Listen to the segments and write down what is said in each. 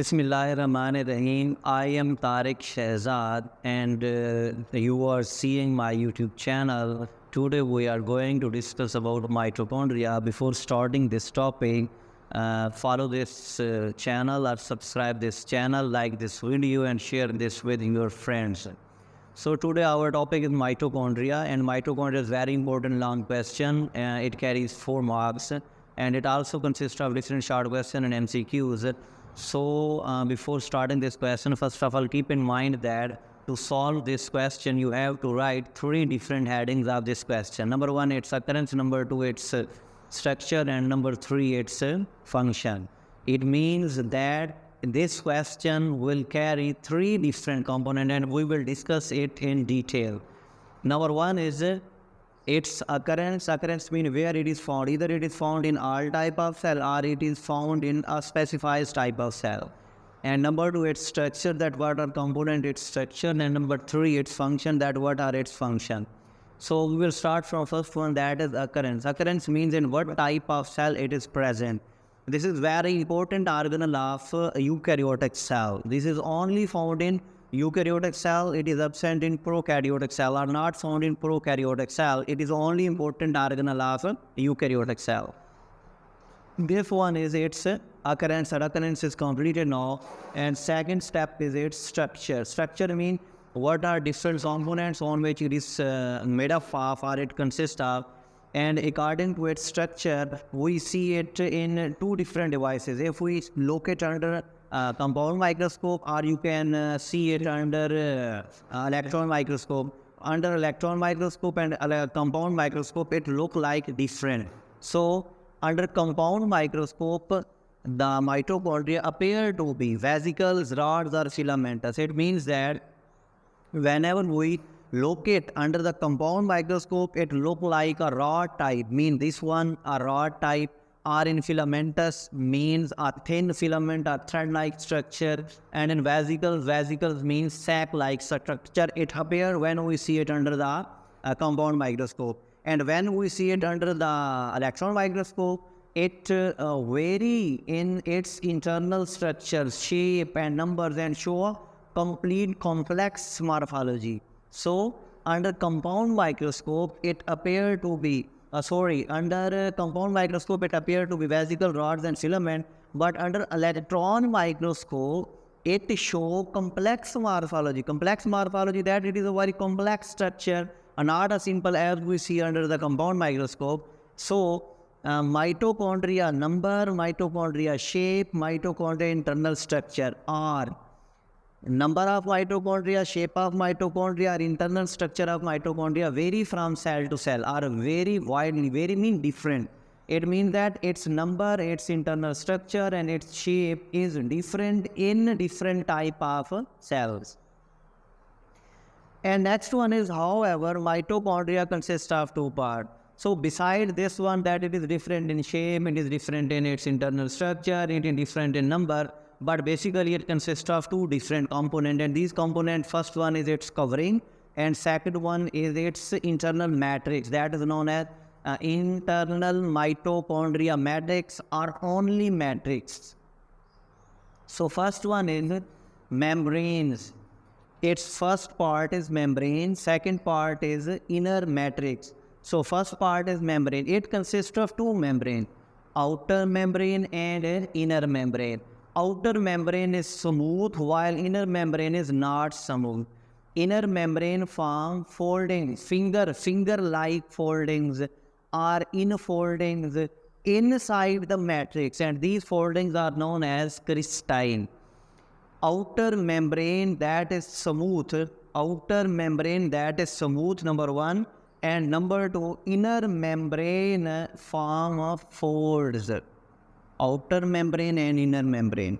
Bismillahirrahmanirrahim. I am Tariq Shehzad and you are seeing my YouTube channel. Today we are going to discuss about mitochondria. Before starting this topic, follow this channel or subscribe this channel, like this video and share this with your friends. So today our topic is mitochondria, and mitochondria is very important long question. It carries 4 marks and it also consists of different short questions and MCQs. So before starting this question, first of all, keep in mind that to solve this question, you have to write 3 different headings of this question. Number 1, its occurrence. Number 2, its structure. And number 3, its function. It means that this question will carry 3 different components and we will discuss it in detail. Number 1 is its occurrence. Occurrence means where it is found. Either it is found in all type of cell or it is found in a specified type of cell. And number 2, its structure, that what are component its structure. And number 3, its function, that what are its function. So we will start from first one, that is occurrence. Occurrence means in what type of cell it is present. This is very important organelle of eukaryotic cell. This is only found in eukaryotic cell. It is absent in prokaryotic cell, or not found in prokaryotic cell. It is only important organelle of eukaryotic cell. This one is its occurrence. Occurrence is completed now. And second step is its structure. Structure means what are different components on which it is made up of or it consists of. And according to its structure, we see it in 2 different devices. If we look it under compound microscope, or you can see it under electron microscope. Under electron microscope and compound microscope, it look like different. So under compound microscope, the mitochondria appear to be vesicles, rods, or filamentous. It means that whenever we locate under the compound microscope, it look like a rod type, mean this one a rod type, or in filamentous means a thin filament, a thread-like structure, and in vesicles means sac-like structure. It appear when we see it under the compound microscope. And when we see it under the electron microscope, it vary in its internal structure, shape and numbers, and show a complete complex morphology. So under compound microscope, it appear to be under compound microscope, it appear to be vesicle, rods and filament, but under electron microscope, it show complex morphology. Complex morphology, that it is a very complex structure and not as simple as we see under the compound microscope. So mitochondria number, mitochondria shape, mitochondria internal structure are number of mitochondria, shape of mitochondria, or internal structure of mitochondria vary from cell to cell, or very widely. Vary mean different. It means that its number, its internal structure and its shape is different in different type of cells. And next one is, however, mitochondria consists of 2 parts. So beside this one, that it is different in shape, it is different in its internal structure, it is different in number, but basically it consists of 2 different components. And these components, first one is its covering and second one is its internal matrix, that is known as internal mitochondria matrix or only matrix. So first one is membranes. Its first part is membrane, second part is inner matrix. So first part is membrane. It consists of 2 membranes, outer membrane and inner membrane. Outer membrane is smooth while inner membrane is not smooth. Inner membrane form foldings, finger-like foldings or infoldings inside the matrix, and these foldings are known as crystalline. Outer membrane, that is smooth. Outer membrane, that is smooth, number 1. And number 2, inner membrane form of folds. Outer membrane and inner membrane.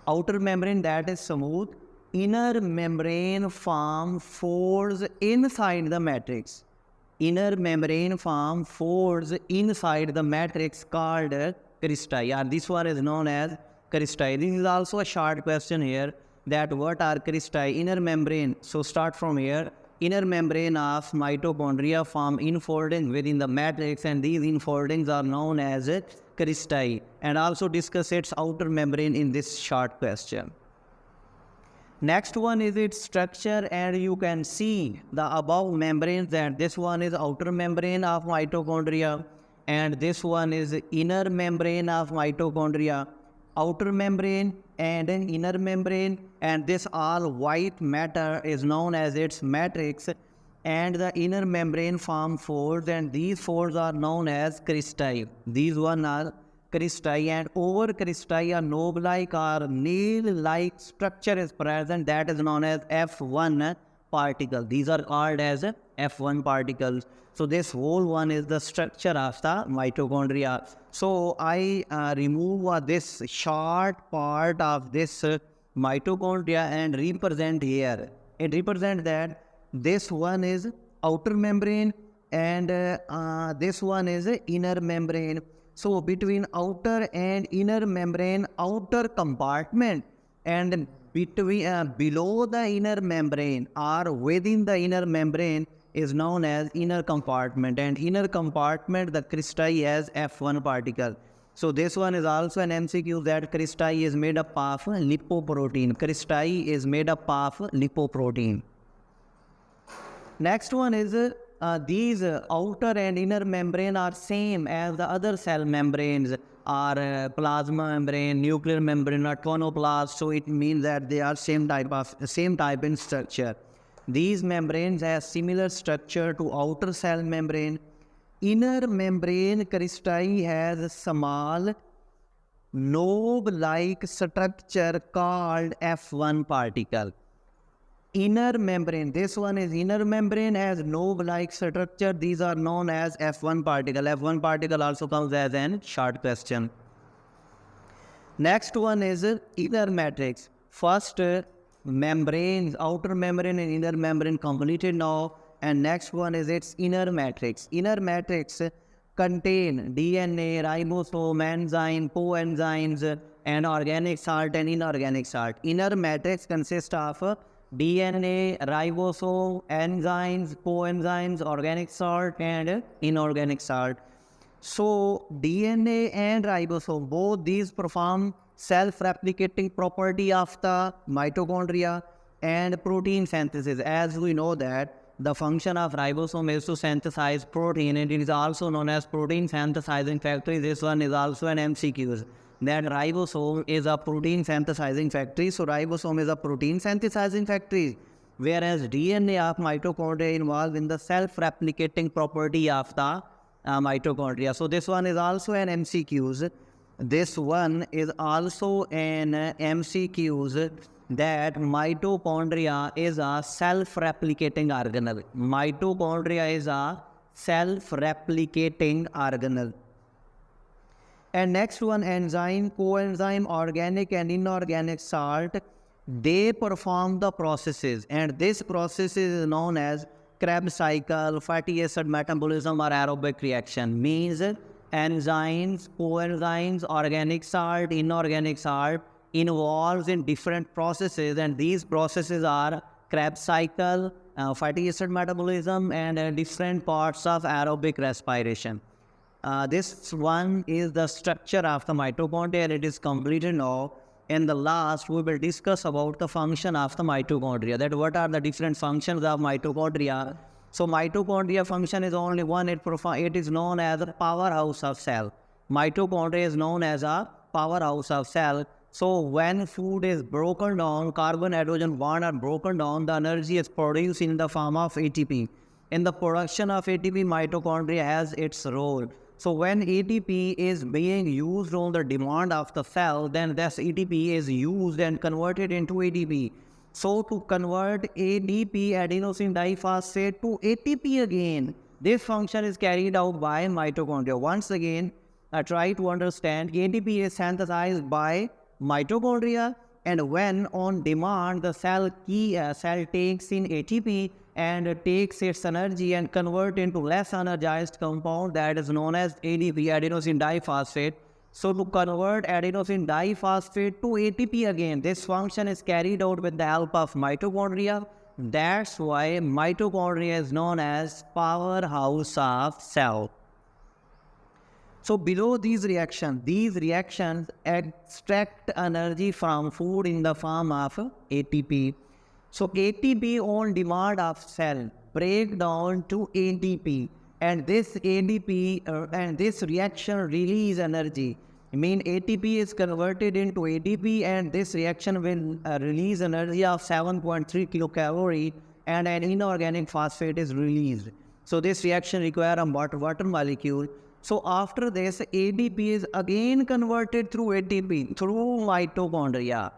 Outer membrane, that is smooth. Inner membrane form folds inside the matrix. Inner membrane form folds inside the matrix called cristae, or this one is known as cristae. This is also a short question here, that what are cristae? Inner membrane. So start from here. inner membrane of mitochondria form infolding within the matrix, and these infoldings are known as cristae, and also discuss its outer membrane in this short question. Next one is its structure, and you can see the above membranes, that this one is outer membrane of mitochondria and this one is inner membrane of mitochondria. Outer membrane and an inner membrane, and this all white matter is known as its matrix, and the inner membrane form folds, and these folds are known as cristae. These one are cristae, and over cristae a knob-like or nail-like structure is present, that is known as F1 particle. These are called as F1 particles. So this whole one is the structure of the mitochondria. So I remove this short part of this mitochondria and represent here. It represents that this one is outer membrane and this one is inner membrane. So between outer and inner membrane, outer compartment, and between below the inner membrane or within the inner membrane is known as inner compartment, and inner compartment the cristae has F1 particle. So this one is also an MCQ, that cristae is made up of lipoprotein. Cristae is made up of lipoprotein. Next one is these outer and inner membrane are same as the other cell membranes, are plasma membrane, nuclear membrane, or tonoplast. So it means that they are same type in structure. These membranes have similar structure to outer cell membrane. Inner membrane cristae has a small knob-like structure called F1 particle. Inner membrane, this one is inner membrane, has knob-like structure. These are known as F1 particle. F1 particle also comes as an short question. Next one is inner matrix. First membranes, outer membrane and inner membrane completed now, and next one is its inner matrix. Inner matrix contain DNA, ribosome, enzyme, coenzymes, and organic salt and inorganic salt. Inner matrix consists of DNA, ribosome, enzymes, coenzymes, organic salt, and inorganic salt. So DNA and ribosome, both these perform self-replicating property of the mitochondria and protein synthesis. As we know that the function of ribosome is to synthesize protein, and it is also known as protein synthesizing factory. This one is also an MCQ, that ribosome is a protein synthesizing factory. So ribosome is a protein synthesizing factory, whereas DNA of mitochondria involved in the self-replicating property of the mitochondria. So this one is also an MCQs. This one is also an MCQs, that mitochondria is a self-replicating organelle. Mitochondria is a self-replicating organelle. And next one, enzyme, coenzyme, organic and inorganic salt, they perform the processes, and this process is known as Krebs cycle, fatty acid metabolism, or aerobic reaction. Means enzymes, coenzymes, organic salt, inorganic salt involves in different processes, and these processes are Krebs cycle, fatty acid metabolism, and different parts of aerobic respiration. This one is the structure of the mitochondria, and it is completed now. In the last, we will discuss about the function of the mitochondria, that what are the different functions of mitochondria. So mitochondria function is only one. It is known as a powerhouse of cell. Mitochondria is known as a powerhouse of cell. So when food is broken down, carbon-hydrogen bond are broken down, the energy is produced in the form of ATP. In the production of ATP, mitochondria has its role. So when ATP is being used on the demand of the cell, then this ATP is used and converted into ADP. So to convert ADP, adenosine diphosphate, to ATP again, this function is carried out by mitochondria. Once again, try to understand, ATP is synthesized by mitochondria, and when on demand the cell takes in ATP and takes its energy and convert into less energized compound, that is known as ADP, adenosine diphosphate. So to convert adenosine diphosphate to ATP again, this function is carried out with the help of mitochondria. That's why mitochondria is known as powerhouse of cell. So below these reactions extract energy from food in the form of ATP. So ATP on demand of cell break down to ATP, and this ADP and this reaction release energy. I mean ATP is converted into ADP, and this reaction will release energy of 7.3 kilocalorie, and an inorganic phosphate is released. So this reaction requires a water molecule. So after this, ADP is again converted through ATP, through mitochondria.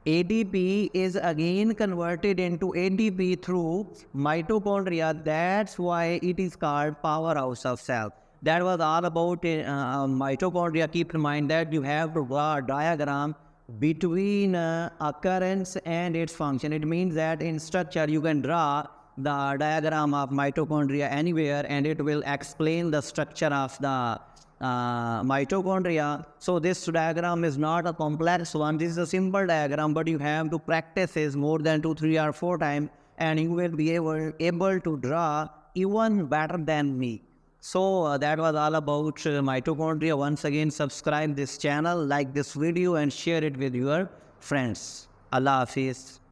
ADP is again converted into ATP through mitochondria. That's why it is called powerhouse of cell. That was all about mitochondria. Keep in mind that you have to draw a diagram between occurrence and its function. It means that in structure you can draw the diagram of mitochondria anywhere, and it will explain the structure of the mitochondria. So this diagram is not a complex one. This is a simple diagram, but you have to practice this more than 2, 3 or 4 times, and you will be able to draw even better than me. So that was all about mitochondria. Once again, subscribe this channel, like this video, and share it with your friends. Allah Hafiz.